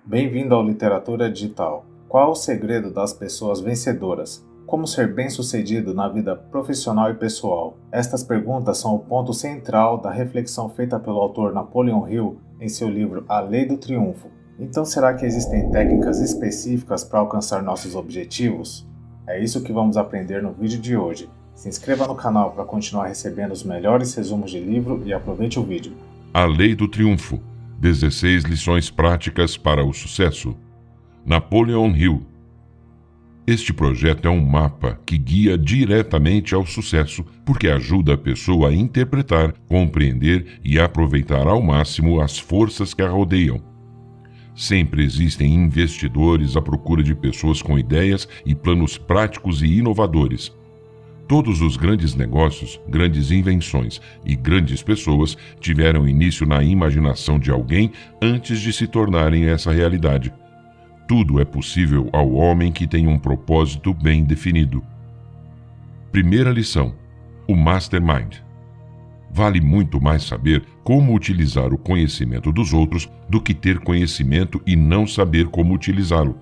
Bem-vindo ao Literatura Digital. Qual o segredo das pessoas vencedoras? Como ser bem-sucedido na vida profissional e pessoal? Estas perguntas são o ponto central da reflexão feita pelo autor Napoleon Hill em seu livro A Lei do Triunfo. Então, será que existem técnicas específicas para alcançar nossos objetivos? É isso que vamos aprender no vídeo de hoje. Se inscreva no canal para continuar recebendo os melhores resumos de livro e aproveite o vídeo. A Lei do Triunfo. 16 lições práticas para o sucesso. Napoleon Hill. Este projeto é um mapa que guia diretamente ao sucesso, porque ajuda a pessoa a interpretar, compreender e aproveitar ao máximo as forças que a rodeiam. Sempre existem investidores à procura de pessoas com ideias e planos práticos e inovadores. Todos os grandes negócios, grandes invenções e grandes pessoas tiveram início na imaginação de alguém antes de se tornarem essa realidade. Tudo é possível ao homem que tem um propósito bem definido. Primeira lição: o Mastermind. Vale muito mais saber como utilizar o conhecimento dos outros do que ter conhecimento e não saber como utilizá-lo.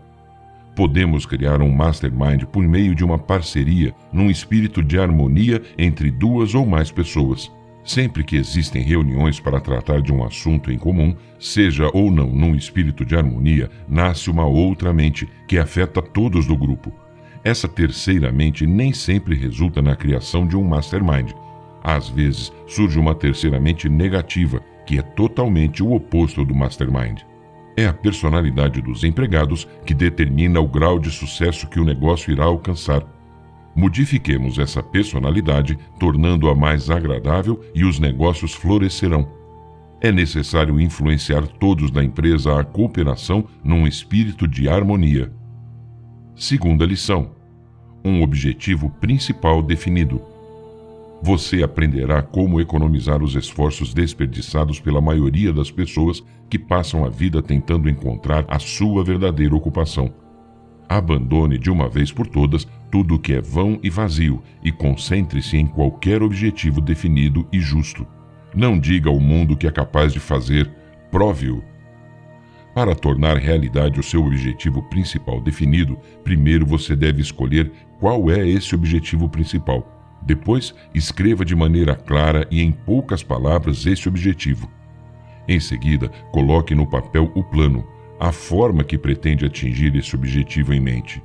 Podemos criar um mastermind por meio de uma parceria num espírito de harmonia entre duas ou mais pessoas. Sempre que existem reuniões para tratar de um assunto em comum, seja ou não num espírito de harmonia, nasce uma outra mente que afeta todos do grupo. Essa terceira mente nem sempre resulta na criação de um mastermind. Às vezes, surge uma terceira mente negativa, que é totalmente o oposto do mastermind. É a personalidade dos empregados que determina o grau de sucesso que o negócio irá alcançar. Modifiquemos essa personalidade, tornando-a mais agradável e os negócios florescerão. É necessário influenciar todos da empresa à cooperação num espírito de harmonia. Segunda lição: um objetivo principal definido. Você aprenderá como economizar os esforços desperdiçados pela maioria das pessoas que passam a vida tentando encontrar a sua verdadeira ocupação. Abandone de uma vez por todas tudo o que é vão e vazio e concentre-se em qualquer objetivo definido e justo. Não diga ao mundo que é capaz de fazer, prove-o. Para tornar realidade o seu objetivo principal definido, primeiro você deve escolher qual é esse objetivo principal. Depois, escreva de maneira clara e em poucas palavras esse objetivo. Em seguida, coloque no papel o plano, a forma que pretende atingir esse objetivo em mente.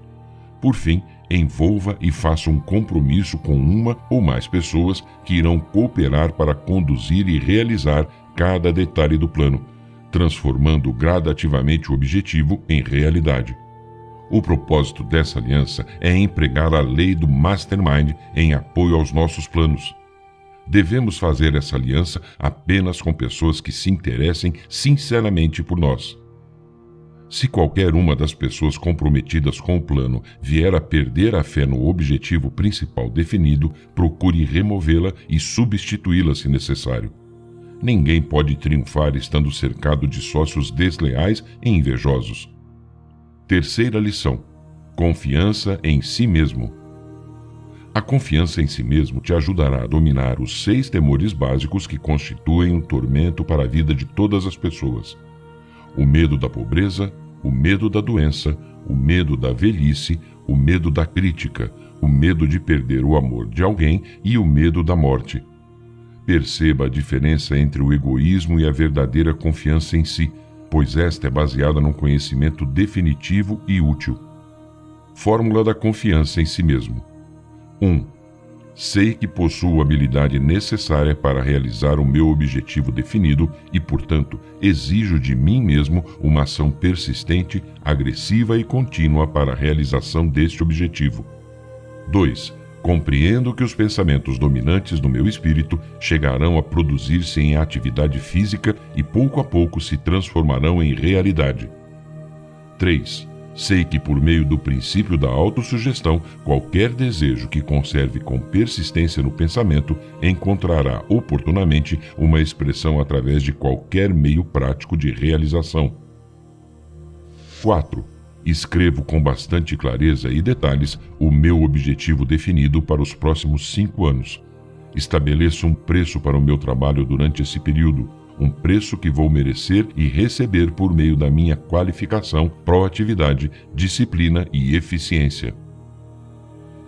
Por fim, envolva e faça um compromisso com uma ou mais pessoas que irão cooperar para conduzir e realizar cada detalhe do plano, transformando gradativamente o objetivo em realidade. O propósito dessa aliança é empregar a lei do Mastermind em apoio aos nossos planos. Devemos fazer essa aliança apenas com pessoas que se interessem sinceramente por nós. Se qualquer uma das pessoas comprometidas com o plano vier a perder a fé no objetivo principal definido, procure removê-la e substituí-la se necessário. Ninguém pode triunfar estando cercado de sócios desleais e invejosos. Terceira lição: confiança em si mesmo. A confiança em si mesmo te ajudará a dominar os 6 temores básicos que constituem um tormento para a vida de todas as pessoas: o medo da pobreza, o medo da doença, o medo da velhice, o medo da crítica, o medo de perder o amor de alguém e o medo da morte. Perceba a diferença entre o egoísmo e a verdadeira confiança em si, pois esta é baseada num conhecimento definitivo e útil. Fórmula da confiança em si mesmo. 1. Sei que possuo a habilidade necessária para realizar o meu objetivo definido e, portanto, exijo de mim mesmo uma ação persistente, agressiva e contínua para a realização deste objetivo. 2. Compreendo que os pensamentos dominantes do meu espírito chegarão a produzir-se em atividade física e pouco a pouco se transformarão em realidade. 3. Sei que por meio do princípio da autossugestão, qualquer desejo que conserve com persistência no pensamento encontrará oportunamente uma expressão através de qualquer meio prático de realização. 4. Escrevo com bastante clareza e detalhes o meu objetivo definido para os próximos 5 anos. Estabeleço um preço para o meu trabalho durante esse período, um preço que vou merecer e receber por meio da minha qualificação, proatividade, disciplina e eficiência.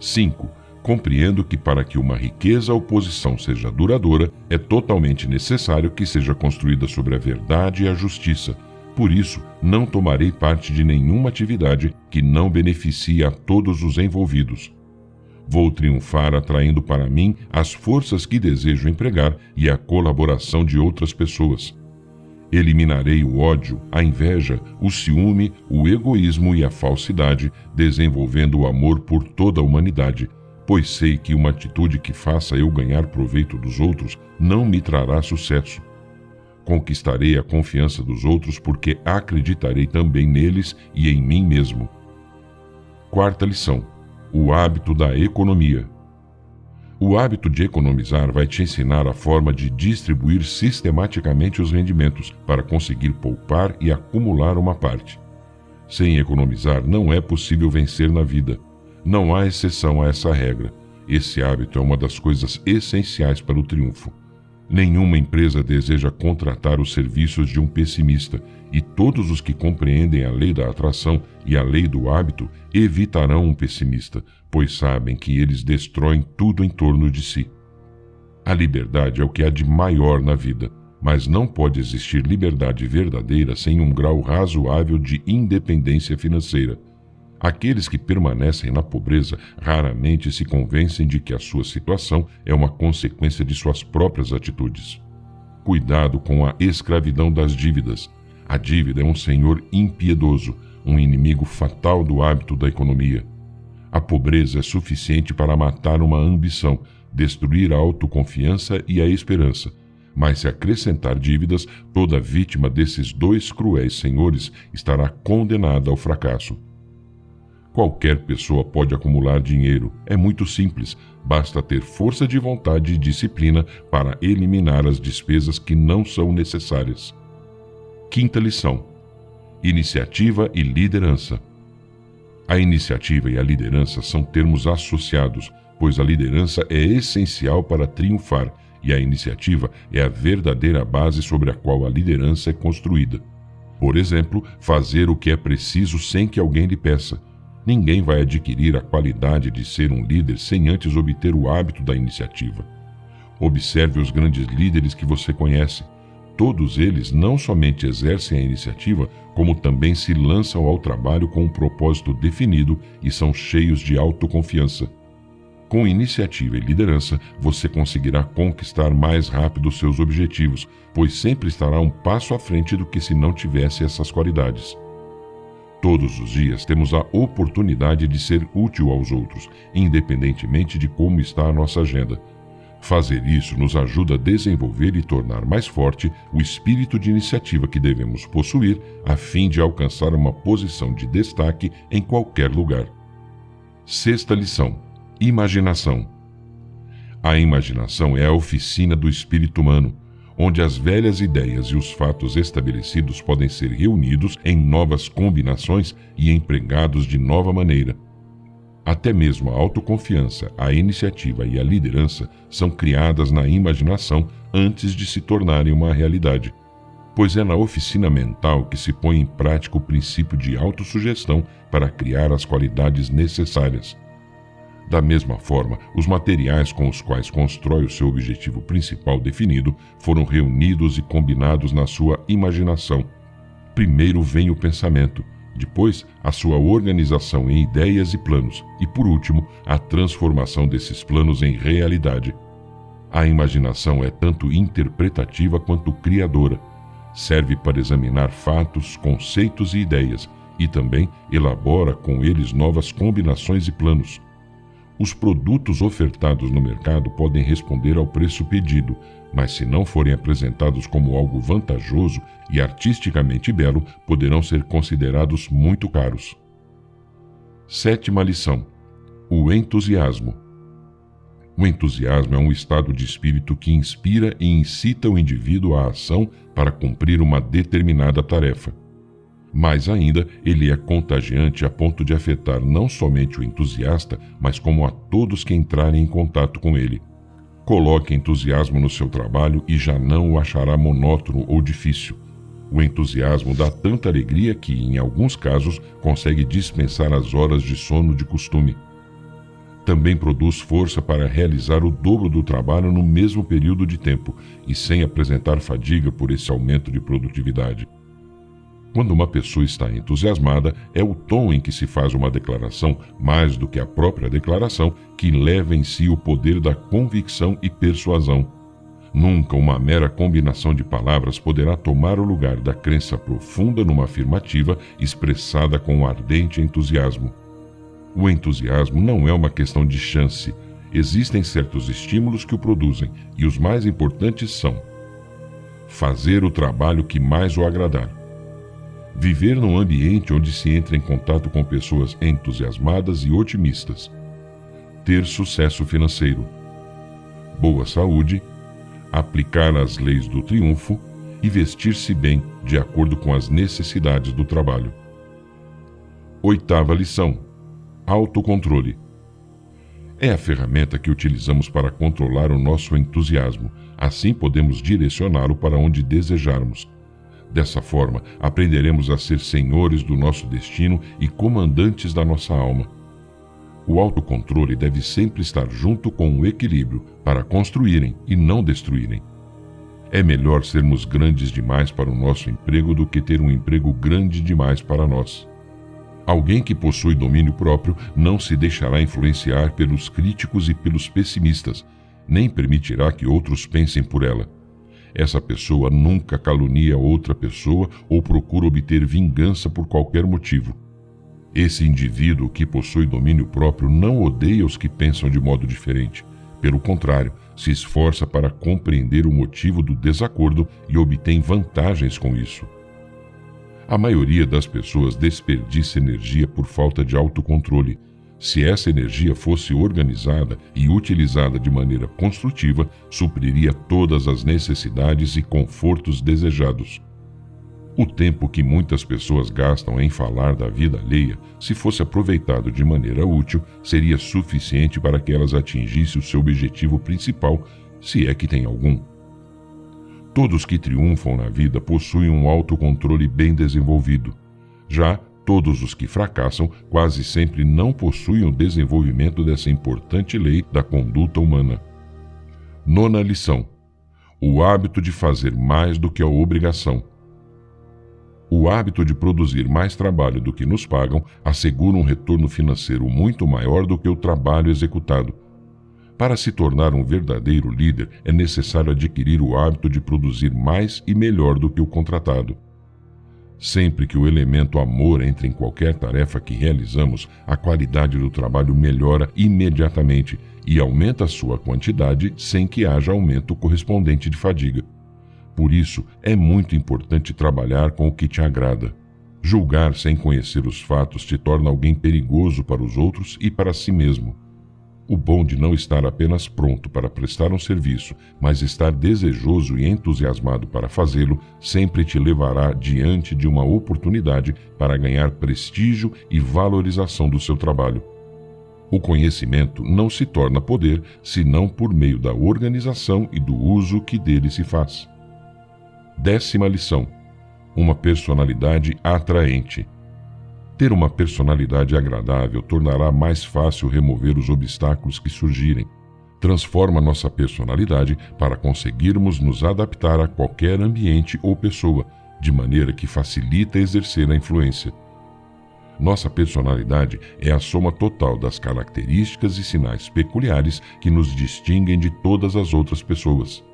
5. Compreendo que para que uma riqueza ou posição seja duradoura, é totalmente necessário que seja construída sobre a verdade e a justiça. Por isso, não tomarei parte de nenhuma atividade que não beneficie a todos os envolvidos. Vou triunfar atraindo para mim as forças que desejo empregar e a colaboração de outras pessoas. Eliminarei o ódio, a inveja, o ciúme, o egoísmo e a falsidade, desenvolvendo o amor por toda a humanidade, pois sei que uma atitude que faça eu ganhar proveito dos outros não me trará sucesso. Conquistarei a confiança dos outros porque acreditarei também neles e em mim mesmo. 4ª lição: o hábito da economia. O hábito de economizar vai te ensinar a forma de distribuir sistematicamente os rendimentos para conseguir poupar e acumular uma parte. Sem economizar, não é possível vencer na vida. Não há exceção a essa regra. Esse hábito é uma das coisas essenciais para o triunfo. Nenhuma empresa deseja contratar os serviços de um pessimista, e todos os que compreendem a lei da atração e a lei do hábito evitarão um pessimista, pois sabem que eles destroem tudo em torno de si. A liberdade é o que há de maior na vida, mas não pode existir liberdade verdadeira sem um grau razoável de independência financeira. Aqueles que permanecem na pobreza raramente se convencem de que a sua situação é uma consequência de suas próprias atitudes. Cuidado com a escravidão das dívidas. A dívida é um senhor impiedoso, um inimigo fatal do hábito da economia. A pobreza é suficiente para matar uma ambição, destruir a autoconfiança e a esperança. Mas se acrescentar dívidas, toda vítima desses dois cruéis senhores estará condenada ao fracasso. Qualquer pessoa pode acumular dinheiro. É muito simples, basta ter força de vontade e disciplina para eliminar as despesas que não são necessárias. 5ª lição: iniciativa e liderança. A iniciativa e a liderança são termos associados, pois a liderança é essencial para triunfar e a iniciativa é a verdadeira base sobre a qual a liderança é construída. Por exemplo, fazer o que é preciso sem que alguém lhe peça. Ninguém vai adquirir a qualidade de ser um líder sem antes obter o hábito da iniciativa. Observe os grandes líderes que você conhece. Todos eles não somente exercem a iniciativa, como também se lançam ao trabalho com um propósito definido e são cheios de autoconfiança. Com iniciativa e liderança, você conseguirá conquistar mais rápido seus objetivos, pois sempre estará um passo à frente do que se não tivesse essas qualidades. Todos os dias temos a oportunidade de ser útil aos outros, independentemente de como está a nossa agenda. Fazer isso nos ajuda a desenvolver e tornar mais forte o espírito de iniciativa que devemos possuir a fim de alcançar uma posição de destaque em qualquer lugar. 6ª lição: imaginação. A imaginação é a oficina do espírito humano, onde as velhas ideias e os fatos estabelecidos podem ser reunidos em novas combinações e empregados de nova maneira. Até mesmo a autoconfiança, a iniciativa e a liderança são criadas na imaginação antes de se tornarem uma realidade, pois é na oficina mental que se põe em prática o princípio de autossugestão para criar as qualidades necessárias. Da mesma forma, os materiais com os quais constrói o seu objetivo principal definido foram reunidos e combinados na sua imaginação. Primeiro vem o pensamento, depois a sua organização em ideias e planos e, por último, a transformação desses planos em realidade. A imaginação é tanto interpretativa quanto criadora. Serve para examinar fatos, conceitos e ideias e também elabora com eles novas combinações e planos. Os produtos ofertados no mercado podem responder ao preço pedido, mas se não forem apresentados como algo vantajoso e artisticamente belo, poderão ser considerados muito caros. 7ª lição: o entusiasmo. O entusiasmo é um estado de espírito que inspira e incita o indivíduo à ação para cumprir uma determinada tarefa. Mais ainda, ele é contagiante a ponto de afetar não somente o entusiasta, mas como a todos que entrarem em contato com ele. Coloque entusiasmo no seu trabalho e já não o achará monótono ou difícil. O entusiasmo dá tanta alegria que, em alguns casos, consegue dispensar as horas de sono de costume. Também produz força para realizar o dobro do trabalho no mesmo período de tempo e sem apresentar fadiga por esse aumento de produtividade. Quando uma pessoa está entusiasmada, é o tom em que se faz uma declaração, mais do que a própria declaração, que leva em si o poder da convicção e persuasão. Nunca uma mera combinação de palavras poderá tomar o lugar da crença profunda numa afirmativa expressada com um ardente entusiasmo. O entusiasmo não é uma questão de chance. Existem certos estímulos que o produzem, e os mais importantes são: fazer o trabalho que mais o agradar, viver num ambiente onde se entra em contato com pessoas entusiasmadas e otimistas, ter sucesso financeiro, boa saúde, aplicar as leis do triunfo e vestir-se bem de acordo com as necessidades do trabalho. 8ª lição: autocontrole. É a ferramenta que utilizamos para controlar o nosso entusiasmo. Assim podemos direcioná-lo para onde desejarmos. Dessa forma, aprenderemos a ser senhores do nosso destino e comandantes da nossa alma. O autocontrole deve sempre estar junto com o equilíbrio para construírem e não destruírem. É melhor sermos grandes demais para o nosso emprego do que ter um emprego grande demais para nós. Alguém que possui domínio próprio não se deixará influenciar pelos críticos e pelos pessimistas, nem permitirá que outros pensem por ela. Essa pessoa nunca calunia outra pessoa ou procura obter vingança por qualquer motivo. Esse indivíduo que possui domínio próprio não odeia os que pensam de modo diferente. Pelo contrário, se esforça para compreender o motivo do desacordo e obtém vantagens com isso. A maioria das pessoas desperdiça energia por falta de autocontrole. Se essa energia fosse organizada e utilizada de maneira construtiva, supriria todas as necessidades e confortos desejados. O tempo que muitas pessoas gastam em falar da vida alheia, se fosse aproveitado de maneira útil, seria suficiente para que elas atingissem o seu objetivo principal, se é que tem algum. Todos que triunfam na vida possuem um autocontrole bem desenvolvido. Já todos os que fracassam quase sempre não possuem o desenvolvimento dessa importante lei da conduta humana. 9ª lição: o hábito de fazer mais do que a obrigação. O hábito de produzir mais trabalho do que nos pagam assegura um retorno financeiro muito maior do que o trabalho executado. Para se tornar um verdadeiro líder, é necessário adquirir o hábito de produzir mais e melhor do que o contratado. Sempre que o elemento amor entra em qualquer tarefa que realizamos, a qualidade do trabalho melhora imediatamente e aumenta a sua quantidade sem que haja aumento correspondente de fadiga. Por isso, é muito importante trabalhar com o que te agrada. Julgar sem conhecer os fatos te torna alguém perigoso para os outros e para si mesmo. O bom de não estar apenas pronto para prestar um serviço, mas estar desejoso e entusiasmado para fazê-lo, sempre te levará diante de uma oportunidade para ganhar prestígio e valorização do seu trabalho. O conhecimento não se torna poder senão por meio da organização e do uso que dele se faz. 10ª lição: uma personalidade atraente. Ter uma personalidade agradável tornará mais fácil remover os obstáculos que surgirem. Transforma nossa personalidade para conseguirmos nos adaptar a qualquer ambiente ou pessoa, de maneira que facilita exercer a influência. Nossa personalidade é a soma total das características e sinais peculiares que nos distinguem de todas as outras pessoas.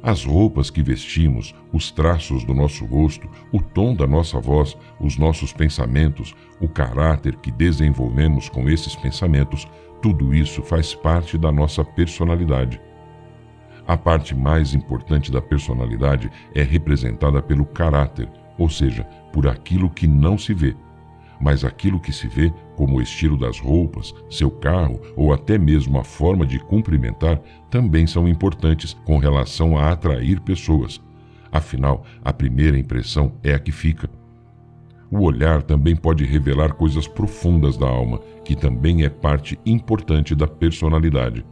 As roupas que vestimos, os traços do nosso rosto, o tom da nossa voz, os nossos pensamentos, o caráter que desenvolvemos com esses pensamentos, tudo isso faz parte da nossa personalidade. A parte mais importante da personalidade é representada pelo caráter, ou seja, por aquilo que não se vê. Mas aquilo que se vê, como o estilo das roupas, seu carro ou até mesmo a forma de cumprimentar, também são importantes com relação a atrair pessoas. Afinal, a primeira impressão é a que fica. O olhar também pode revelar coisas profundas da alma, que também é parte importante da personalidade.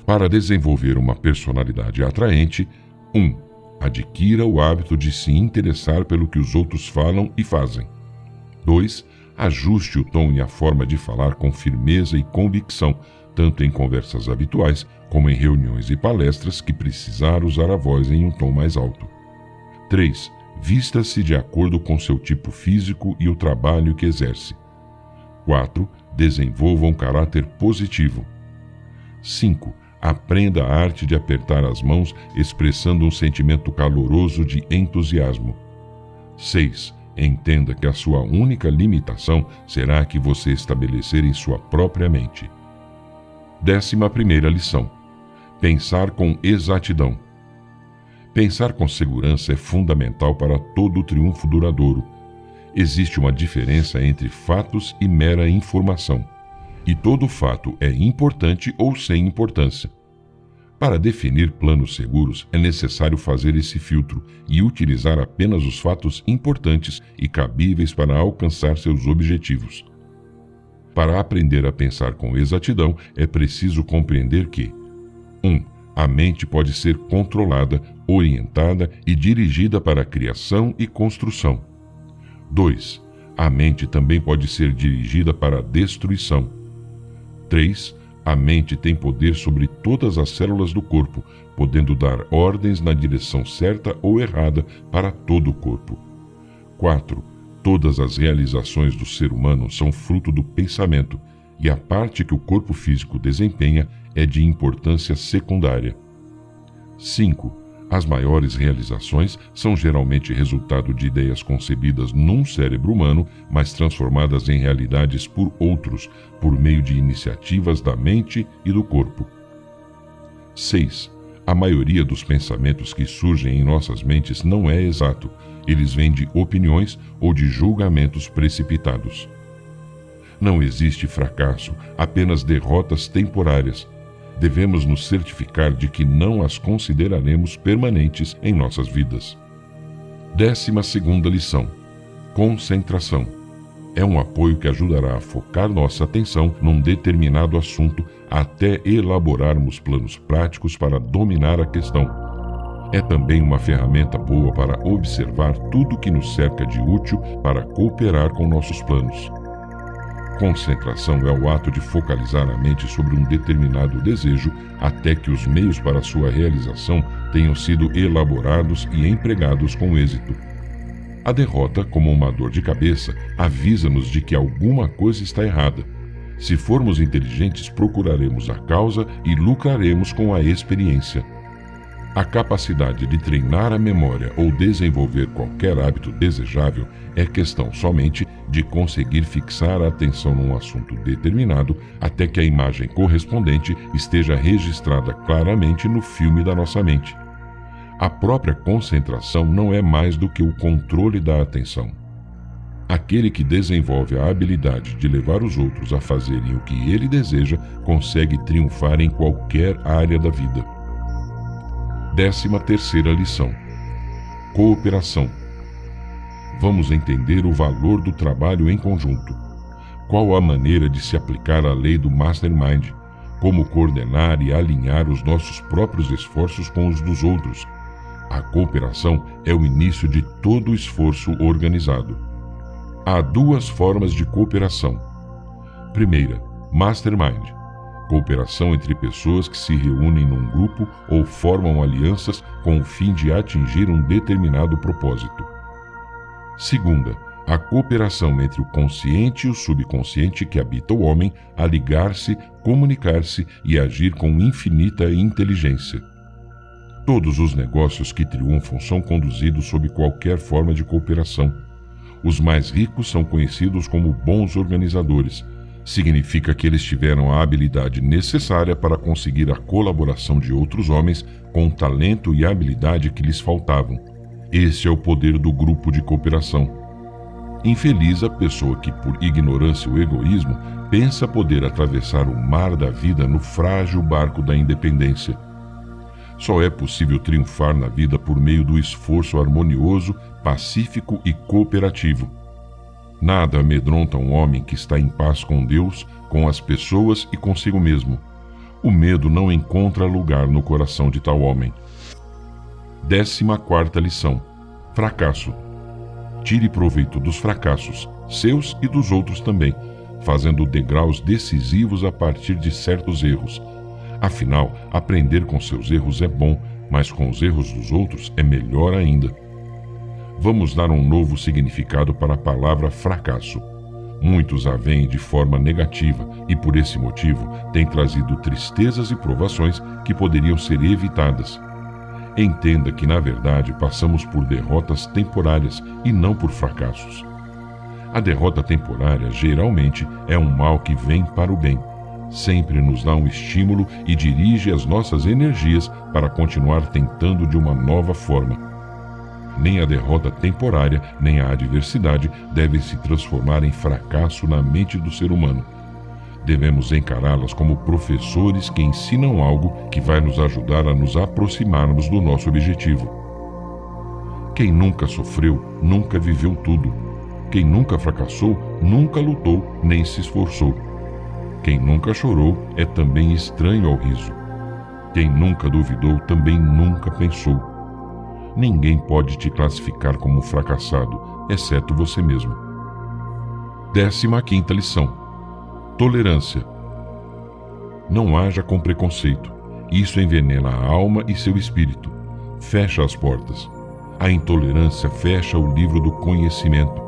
Para desenvolver uma personalidade atraente, 1. Adquira o hábito de se interessar pelo que os outros falam e fazem. 2. Ajuste o tom e a forma de falar com firmeza e convicção, tanto em conversas habituais como em reuniões e palestras que precisar usar a voz em um tom mais alto. 3. Vista-se de acordo com seu tipo físico e o trabalho que exerce. 4. Desenvolva um caráter positivo. 5. Aprenda a arte de apertar as mãos, expressando um sentimento caloroso de entusiasmo. 6. Entenda que a sua única limitação será a que você estabelecer em sua própria mente. 11ª lição. Pensar com exatidão. Pensar com segurança é fundamental para todo triunfo duradouro. Existe uma diferença entre fatos e mera informação. E todo fato é importante ou sem importância. Para definir planos seguros, é necessário fazer esse filtro e utilizar apenas os fatos importantes e cabíveis para alcançar seus objetivos. Para aprender a pensar com exatidão, é preciso compreender que 1. A mente pode ser controlada, orientada e dirigida para a criação e construção. 2. A mente também pode ser dirigida para a destruição. 3. A mente tem poder sobre todas as células do corpo, podendo dar ordens na direção certa ou errada para todo o corpo. 4. Todas as realizações do ser humano são fruto do pensamento, e a parte que o corpo físico desempenha é de importância secundária. 5. As maiores realizações são geralmente resultado de ideias concebidas num cérebro humano, mas transformadas em realidades por outros, por meio de iniciativas da mente e do corpo. 6. A maioria dos pensamentos que surgem em nossas mentes não é exato, eles vêm de opiniões ou de julgamentos precipitados. Não existe fracasso, apenas derrotas temporárias. Devemos nos certificar de que não as consideraremos permanentes em nossas vidas. 12ª lição. Concentração. É um apoio que ajudará a focar nossa atenção num determinado assunto até elaborarmos planos práticos para dominar a questão. É também uma ferramenta boa para observar tudo que nos cerca de útil para cooperar com nossos planos. Concentração é o ato de focalizar a mente sobre um determinado desejo até que os meios para sua realização tenham sido elaborados e empregados com êxito. A derrota, como uma dor de cabeça, avisa-nos de que alguma coisa está errada. Se formos inteligentes, procuraremos a causa e lucraremos com a experiência. A capacidade de treinar a memória ou desenvolver qualquer hábito desejável é questão somente de conseguir fixar a atenção num assunto determinado até que a imagem correspondente esteja registrada claramente no filme da nossa mente. A própria concentração não é mais do que o controle da atenção. Aquele que desenvolve a habilidade de levar os outros a fazerem o que ele deseja consegue triunfar em qualquer área da vida. 13ª lição. Cooperação. Vamos entender o valor do trabalho em conjunto. Qual a maneira de se aplicar a lei do Mastermind? Como coordenar e alinhar os nossos próprios esforços com os dos outros? A cooperação é o início de todo o esforço organizado. Há duas formas de cooperação. Primeira, Mastermind. Cooperação entre pessoas que se reúnem num grupo ou formam alianças com o fim de atingir um determinado propósito. Segunda, a cooperação entre o consciente e o subconsciente que habita o homem a ligar-se, comunicar-se e agir com infinita inteligência. Todos os negócios que triunfam são conduzidos sob qualquer forma de cooperação. Os mais ricos são conhecidos como bons organizadores. Significa que eles tiveram a habilidade necessária para conseguir a colaboração de outros homens com o talento e a habilidade que lhes faltavam. Este é o poder do grupo de cooperação. Infeliz a pessoa que, por ignorância ou egoísmo, pensa poder atravessar o mar da vida no frágil barco da independência. Só é possível triunfar na vida por meio do esforço harmonioso, pacífico e cooperativo. Nada amedronta um homem que está em paz com Deus, com as pessoas e consigo mesmo. O medo não encontra lugar no coração de tal homem. 14ª lição: fracasso. Tire proveito dos fracassos, seus e dos outros também, fazendo degraus decisivos a partir de certos erros. Afinal, aprender com seus erros é bom, mas com os erros dos outros é melhor ainda. Vamos dar um novo significado para a palavra fracasso. Muitos a veem de forma negativa e, por esse motivo, têm trazido tristezas e provações que poderiam ser evitadas. Entenda que, na verdade, passamos por derrotas temporárias e não por fracassos. A derrota temporária, geralmente, é um mal que vem para o bem. Sempre nos dá um estímulo e dirige as nossas energias para continuar tentando de uma nova forma. Nem a derrota temporária, nem a adversidade devem se transformar em fracasso na mente do ser humano. Devemos encará-las como professores que ensinam algo que vai nos ajudar a nos aproximarmos do nosso objetivo. Quem nunca sofreu, nunca viveu tudo. Quem nunca fracassou, nunca lutou, nem se esforçou. Quem nunca chorou é também estranho ao riso. Quem nunca duvidou também nunca pensou. Ninguém pode te classificar como fracassado, exceto você mesmo. 15ª lição: tolerância. Não haja com preconceito. Isso envenena a alma e seu espírito. Fecha as portas. A intolerância fecha o livro do conhecimento.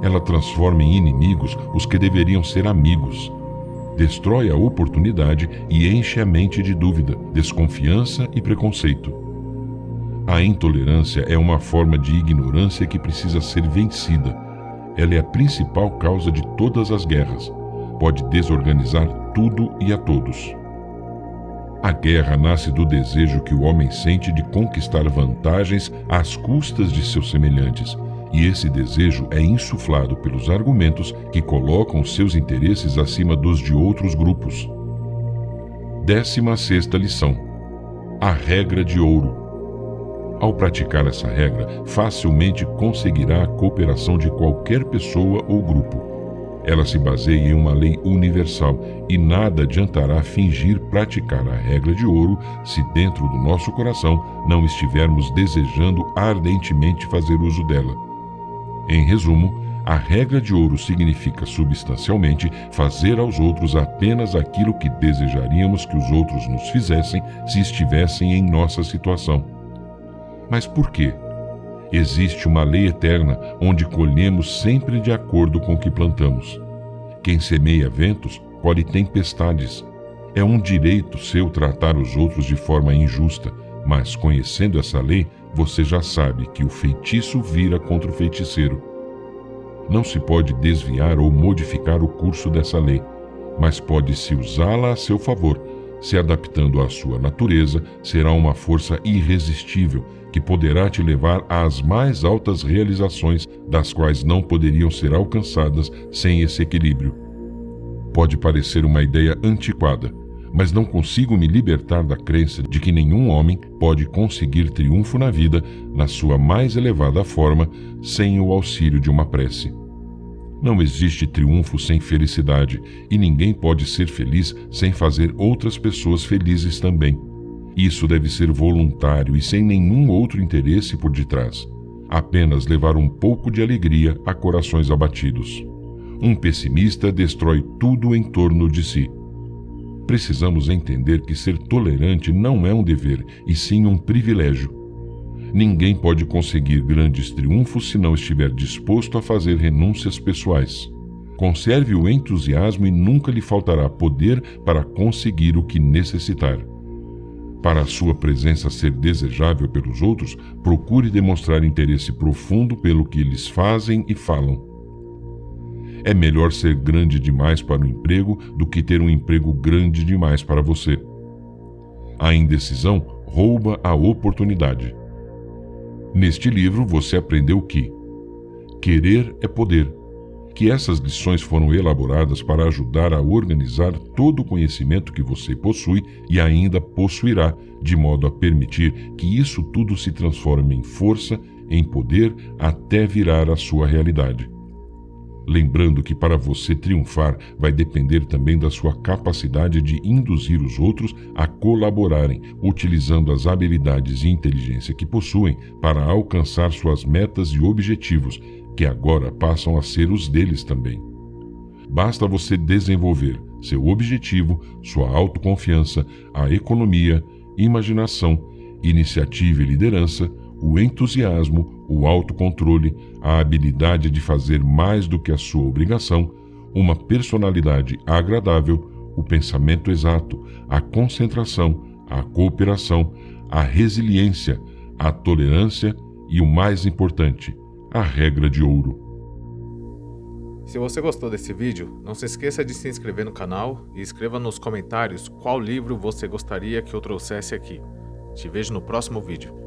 Ela transforma em inimigos os que deveriam ser amigos. Destrói a oportunidade e enche a mente de dúvida, desconfiança e preconceito. A intolerância é uma forma de ignorância que precisa ser vencida. Ela é a principal causa de todas as guerras. Pode desorganizar tudo e a todos. A guerra nasce do desejo que o homem sente de conquistar vantagens às custas de seus semelhantes, e esse desejo é insuflado pelos argumentos que colocam seus interesses acima dos de outros grupos. 16ª lição: a regra de ouro. Ao praticar essa regra, facilmente conseguirá a cooperação de qualquer pessoa ou grupo. Ela se baseia em uma lei universal e nada adiantará fingir praticar a regra de ouro se dentro do nosso coração não estivermos desejando ardentemente fazer uso dela. Em resumo, a regra de ouro significa substancialmente fazer aos outros apenas aquilo que desejaríamos que os outros nos fizessem se estivessem em nossa situação. Mas por quê? Existe uma lei eterna onde colhemos sempre de acordo com o que plantamos. Quem semeia ventos colhe tempestades. É um direito seu tratar os outros de forma injusta, mas conhecendo essa lei, você já sabe que o feitiço vira contra o feiticeiro. Não se pode desviar ou modificar o curso dessa lei, mas pode-se usá-la a seu favor. Se adaptando à sua natureza, será uma força irresistível que poderá te levar às mais altas realizações, das quais não poderiam ser alcançadas sem esse equilíbrio. Pode parecer uma ideia antiquada, mas não consigo me libertar da crença de que nenhum homem pode conseguir triunfo na vida, na sua mais elevada forma, sem o auxílio de uma prece. Não existe triunfo sem felicidade, e ninguém pode ser feliz sem fazer outras pessoas felizes também. Isso deve ser voluntário e sem nenhum outro interesse por detrás. Apenas levar um pouco de alegria a corações abatidos. Um pessimista destrói tudo em torno de si. Precisamos entender que ser tolerante não é um dever, e sim um privilégio. Ninguém pode conseguir grandes triunfos se não estiver disposto a fazer renúncias pessoais. Conserve o entusiasmo e nunca lhe faltará poder para conseguir o que necessitar. Para a sua presença ser desejável pelos outros, procure demonstrar interesse profundo pelo que eles fazem e falam. É melhor ser grande demais para o emprego do que ter um emprego grande demais para você. A indecisão rouba a oportunidade. Neste livro você aprendeu que querer é poder, que essas lições foram elaboradas para ajudar a organizar todo o conhecimento que você possui e ainda possuirá, de modo a permitir que isso tudo se transforme em força, em poder, até virar a sua realidade. lembrando que para você triunfar vai depender também da sua capacidade de induzir os outros a colaborarem, utilizando as habilidades e inteligência que possuem para alcançar suas metas e objetivos, que agora passam a ser os deles também. Basta você desenvolver seu objetivo, sua autoconfiança, a economia, imaginação, iniciativa e liderança, o entusiasmo, o autocontrole, a habilidade de fazer mais do que a sua obrigação, uma personalidade agradável, o pensamento exato, a concentração, a cooperação, a resiliência, a tolerância e o mais importante, a regra de ouro. Se você gostou desse vídeo, não se esqueça de se inscrever no canal e escreva nos comentários qual livro você gostaria que eu trouxesse aqui. Te vejo no próximo vídeo.